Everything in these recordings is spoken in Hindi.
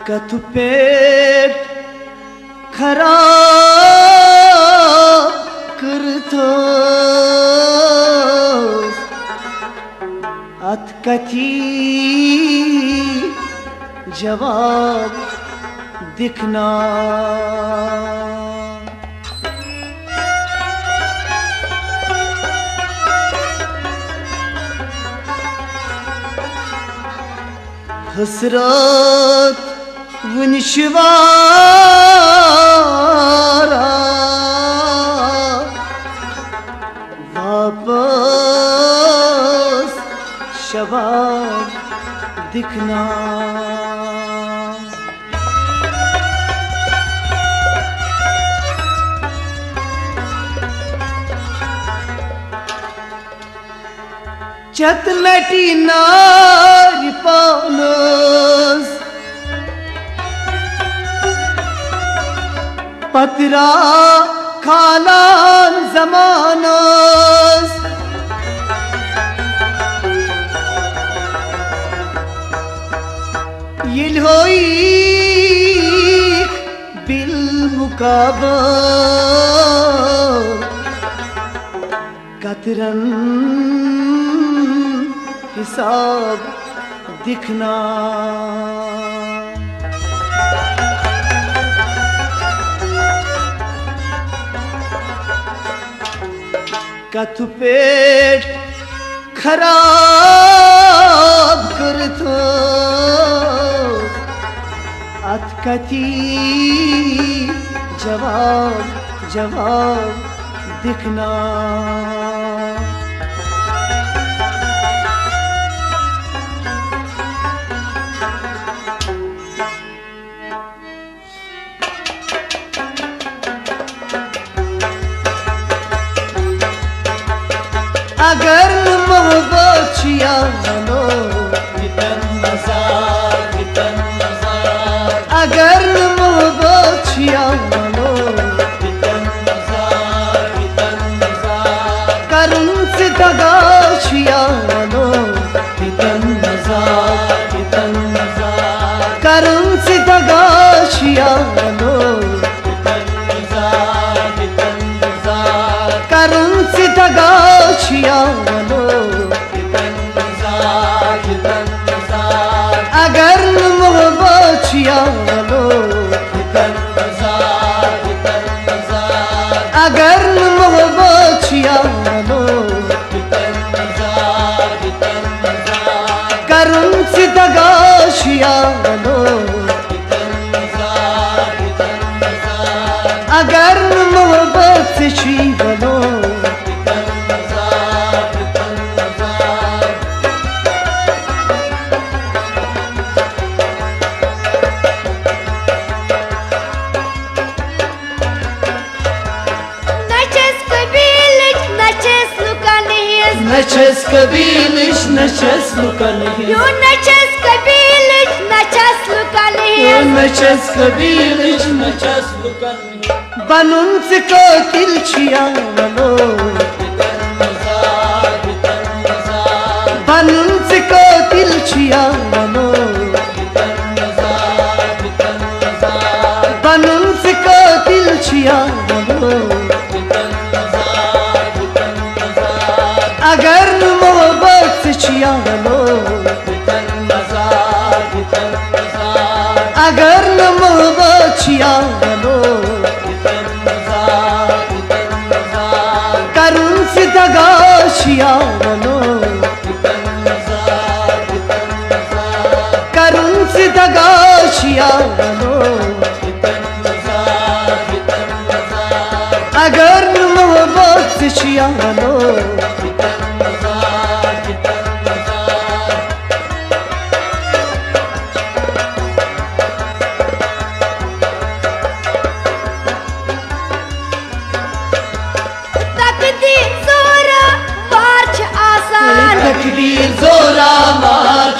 कथ पेट खराब करतोस अत कथी जवाब दिखना हसरत वंशवारा वापस शबाब दिखना चतलटी नारी पानस पतरा खालान जमानस येल होई बिल मुकाबा कतरन हिसाब दिखना कथ पेट खराब करतो अत कथी जवाब दिखना अगर मोहब्बत यानो अगर मोहब्बत यानो करुण से दगाश यानो करुण से दगाश यानो करुण से दगाश यानो अगर मोहब्बत यानो अगर मोहब्बत यानो करुण से दगाश यानो अगर मोहब्बत से शीवनो नचस कबीलिश नचस लुकलिश यो नचस कबीलिश नचस लुकलिश यो नचस कबीलिश नचस लुकलिश बनून से कोतिल छियावनो बनून से कोतिल छियावनो बनून से कोतिल छियावनो अगर मोहब्बत से छियावनो अगर मोहब्बत छियावनो करुण से दगाश यावनो करुण से दगाश यावनो अगर मोहब्बत से छियावनो तकदीर जोरा मार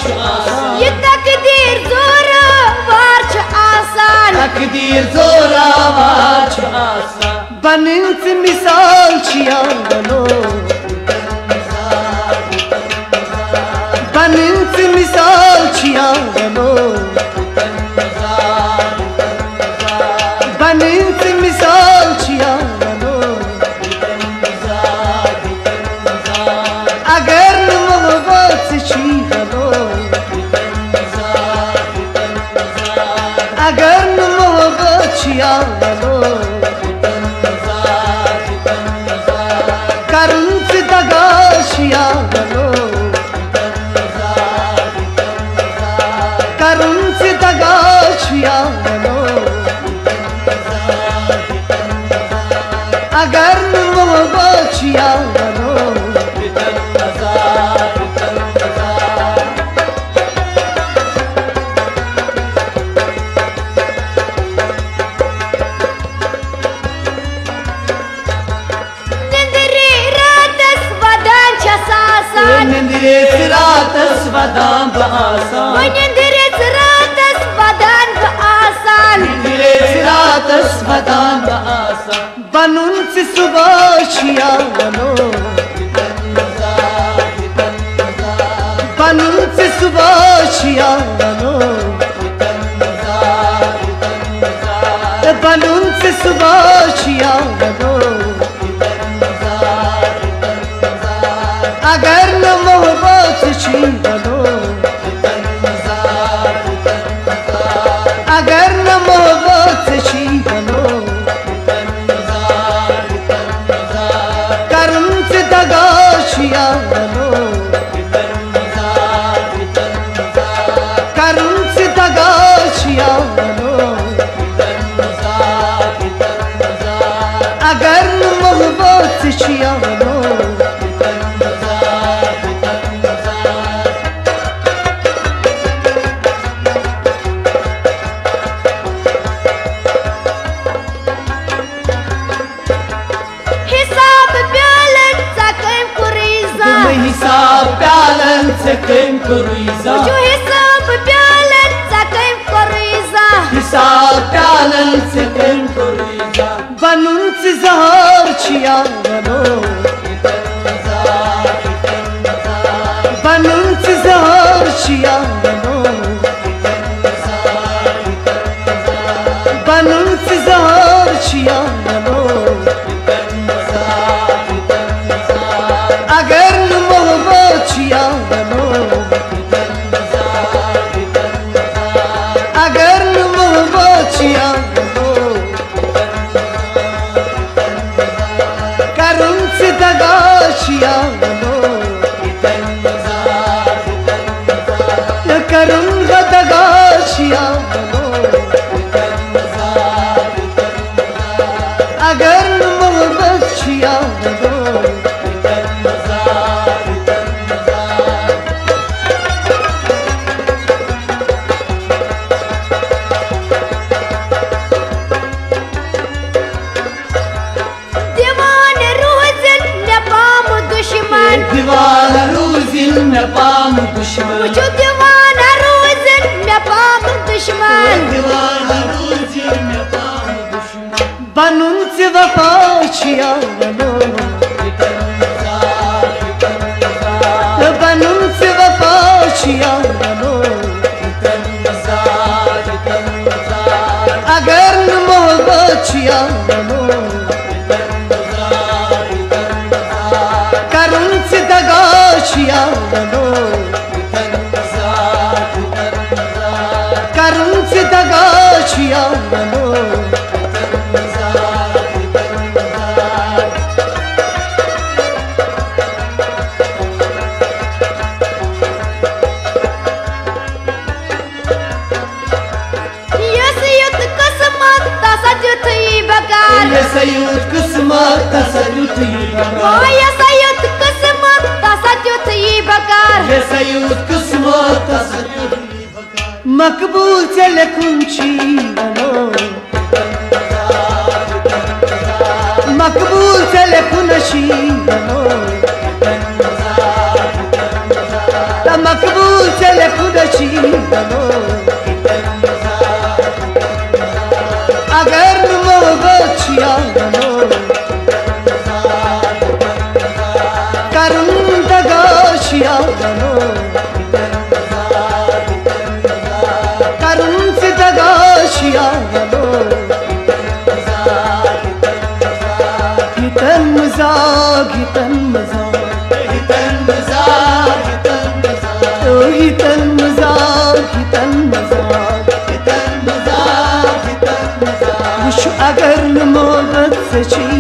तकदीर जोरावर छ आसान बनंत मिसाल छियानो बनंत मिसाल छियानो बनंत मिसाल छियानो अगर मोहब्बत छियानो अगर मोहब्बत छियानो करंत दगा छियानो करंत दगा छियानो अगर मोहब्बत छियानो Nindire ratas vadam baasan Nindire ratas vadan baasan Nindire ratas vadam baasan बनंत सुबह छियानो बनंत सुबह छियानो बनंत सुबह छियानो अगर न मोहब्बत छियानो अगर न मोहब्बत छियानो करंत दगा छियानो करंत दगा छियानो अगर न मोहब्बत छियानो हिसाब प्यालन सकम कुरीजा जो हिसाब प्यालन सकम कुरीजा हिसाब प्यालन सकम कुरीजा बनंत जहर छियानो बनंत जहर छियानो बनंत जहर छियानो अगर मोहब्बत छियानो अगर मोहब्बत छियानो करंत दगा छियानो करंत दगा छियानो अगर मोहब्बत छियानो दीवाना रोज़िन में पाम दुश्मन मुझे दीवाना रोज़िन में पाम दुश्मन दीवाना रोज़िन में पाम दुश्मन बनंत वफा छियानो बनंत वफा छियानो अगर मोहब्बत छियानो करंत दगा छियानो करंत दगा छियानो ये सयूद किस्मत तसल्लुत ही बकार ये सयूद किस्मत तसल्लुत ही बकार ये सयूद किस्मत तसल्लुत ही बकार मकबूल चले कुंचीनो मकबूल चले कुनशीनो मकबूल चले कुनशीनो हितन मजाक हितन मजाक हितन मजाक हितन मजाक हितन मजाक हितन मजाक हितन मजाक वुश अगर न मोहब्बत सची